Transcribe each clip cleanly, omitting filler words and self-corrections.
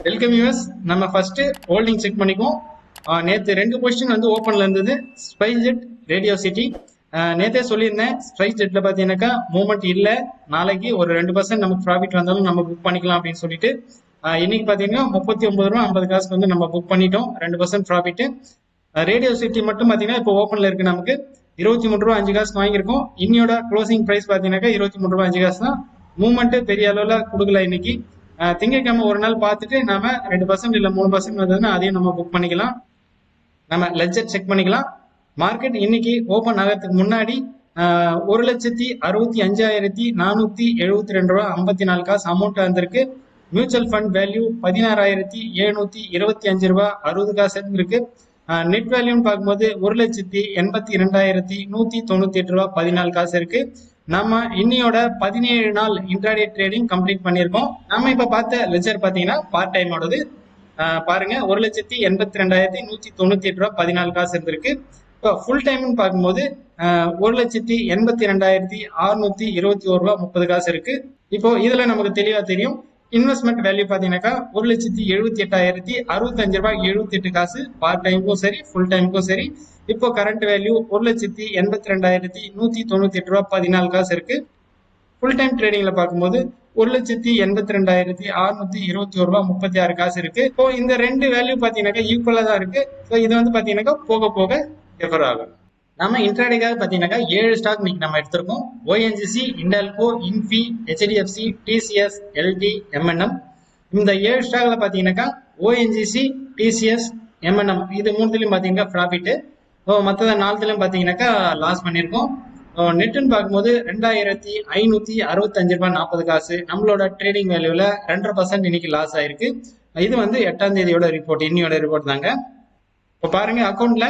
Welcome US. நம்ம first holding check பண்ணிக்குவோம். நேற்று 2 பொசிஷன் வந்து ஓப்பன்ல இருந்தது. SpiceJet, radio city. நேற்றே சொல்லியிருந்தேன் ஸ்பைஸ் ஜெட்ல பார்த்தீங்கன்னாக்கா மூவ்மெண்ட் இல்லை, நாளைக்கு ஒரு 2% நமக்கு ப்ராஃபிட் வந்தாலும் நம்ம புக் பண்ணிக்கலாம் அப்படின்னு சொல்லிட்டு இன்னைக்கு பார்த்தீங்கன்னா 39 ரூபா 50 காசுக்கு வந்து நம்ம புக் பண்ணிட்டோம், 2% ப்ராஃபிட். ரேடியோ சிட்டி மட்டும் பார்த்தீங்கன்னா இப்போ ஓப்பன்ல இருக்கு, நமக்கு 23 ரூபா 5 காசுக்கு வாங்கியிருக்கோம். இன்னையோட க்ளோசிங் ப்ரைஸ் பார்த்தீங்கன்னாக்கா 23 ரூபா 5 காசு தான். மூவ்மெண்ட் பெரிய அளவில் கொடுக்கல இன்னைக்கு. திங்கட்கிழமை ஒரு நாள் பார்த்துட்டு நாம 2% இல்லை 3% வந்ததுன்னா அதையும் நம்ம புக் பண்ணிக்கலாம். நம்ம லெட்ஜர் செக் பண்ணிக்கலாம். மார்க்கெட் இன்னைக்கு ஓபன் ஆகிறதுக்கு முன்னாடி 1,65,472 ரூபா 54 காசு அமௌண்ட் வந்திருக்கு. மியூச்சுவல் ஃபண்ட் வேல்யூ 16,725 ரூபா 60 காசு இருக்கு. நெட் வேல்யூன்னு பார்க்கும்போது 1,82,198 ரூபா 14 காசு இருக்கு. நம்ம இன்னையோட 17 நாள் இன்ட்ராடே ட்ரேடிங் கம்ப்ளீட் பண்ணியிருக்கோம். நம்ம இப்ப பார்த்த லெட்ஜர் பாத்தீங்கன்னா பார்ட் டைமோடது. பாருங்க 1,82,198 ரூபா 14 காசு இருந்திருக்கு. இப்போ ஃபுல் டைம்னு பார்க்கும்போது 1,82,621 ரூபா 30 காசு இருக்கு. இப்போ இதுல நமக்கு தெளிவா தெரியும் இன்வெஸ்ட்மெண்ட் வேல்யூ பாத்தீங்கன்னாக்கா 1,78,65 ரூபாய் 78 காசு பார்ட் டைமுக்கும் சரி ஃபுல் டைமுக்கும் சரி. இப்போ கரண்ட் வேல்யூ 1,82,198 ரூபாய் 14 காசு இருக்கு. ஃபுல் டைம் ட்ரேடிங்ல பார்க்கும்போது 1,82,621 ரூபாய் 36 காசு இருக்கு. இப்போ இந்த ரெண்டு வேல்யூ பாத்தீங்கன்னாக்கா ஈக்குவலா தான் இருக்கு. ஸோ இது வந்து பாத்தீங்கன்னாக்கா போக போக டிஃபர் ஆகும். நம்ம இன்ட்ராடேக்காக பாத்தீங்கன்னாக்கா 7 ஸ்டாக் இன்னைக்கு நம்ம எடுத்திருக்கோம். ONGC, Hindalco, Infy, HDFC, TCS, LT, MNM. இந்த 7 ஸ்டாக்ல பாத்தீங்கன்னாக்கா ஓஎன்ஜிசி, டிசிஎஸ், எம்என்எம் இது மூணுத்திலையும் பாத்தீங்கன்னா ப்ராஃபிட். மற்ற 4த்திலையும் பாத்தீங்கன்னாக்கா லாஸ் பண்ணியிருக்கோம். நெட்டுன்னு பார்க்கும்போது 2,565 ரூபாய் 40 காசு. நம்மளோட ட்ரேடிங் வேல்யூல 2.5% இன்னைக்கு லாஸ் ஆயிருக்கு. இது வந்து 8ஆம் தேதியோட ரிப்போர்ட், இன்னையோட ரிப்போர்ட் தாங்க. இப்போ பாருங்க அக்கௌண்ட்ல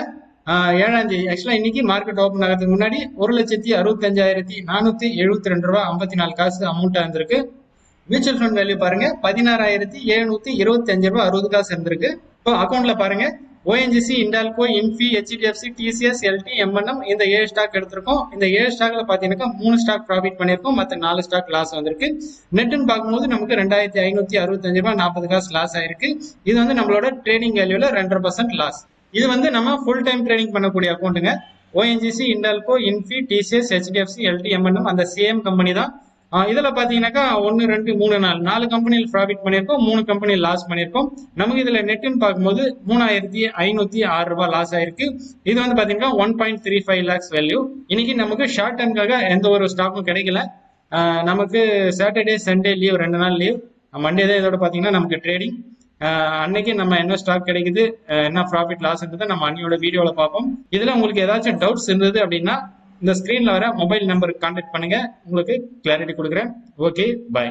7ஆம் தேதி ஆக்சுவலா இன்னைக்கு மார்க்கெட் ஓப்பன் ஆகிறதுக்கு முன்னாடி 1,65,472 ரூபாய் 54 காசு அமௌண்ட் இருந்திருக்கு. மியூச்சுவல் ஃபண்ட் வேல்யூ பாருங்க 16,725 ரூபாய் 60 காசு இருந்திருக்கு. இப்போ அக்கௌண்ட்ல பாருங்க ONGC, Hindalco, Infy, HDFC, TCS, LT, MNM இந்த 7 ஸ்டாக் எடுத்திருக்கோம். இந்த 7 ஸ்டாக்ல பாத்தீங்கன்னா 3 ஸ்டாக் ப்ராஃபிட் பண்ணிருக்கோம், மற்ற 4 ஸ்டாக் லாஸ் வந்திருக்கு. நெட்னு பார்க்கும்போது நமக்கு 2,565 ரூபாய் 40 காசு லாஸ் ஆயிருக்கு. இது வந்து நம்மளோட ட்ரேடிங் வேல்யூல 2.5% லாஸ். இது வந்து நம்ம ஃபுல் டைம் ட்ரேடிங் பண்ணக்கூடிய அக்கௌண்ட்டுங்க. ONGC, Hindalco, Infy, TCS, HDFC, LT, MNM அந்த சேம் கம்பெனி தான். இதுல பாத்தீங்கன்னாக்கா 1, 2, 3, 4 கம்பெனியில் ப்ராஃபிட் பண்ணியிருக்கோம், 3 கம்பெனியில் லாஸ் பண்ணியிருக்கோம். நமக்கு இதுல நெட்னு பார்க்கும்போது 3,506 ரூபாய் லாஸ் ஆயிருக்கு. இது வந்து பாத்தீங்கன்னா 1.35 lakhs வேல்யூ. இன்னைக்கு நமக்கு ஷார்ட் டர்ம்காக எந்த ஒரு ஸ்டாக்கும் கிடைக்கல. நமக்கு சாட்டர்டே சண்டே லீவ், 2 நாள் லீவ். மண்டே தான் இதோட பாத்தீங்கன்னா நமக்கு ட்ரேடிங். அன்னைக்கு நம்ம என்ன ஸ்டாக் கிடைக்குது, என்ன ப்ராஃபிட் லாஸ் இருந்தது நம்ம அன்னையோட வீடியோல பார்ப்போம். இதுல உங்களுக்கு ஏதாச்சும் டவுட்ஸ் இருந்தது அப்படின்னா இந்த ஸ்கிரீன்ல வர மொபைல் நம்பருக்கு கான்டாக்ட் பண்ணுங்க, உங்களுக்கு கிளாரிட்டி கொடுக்குறேன். ஓகே, பாய்.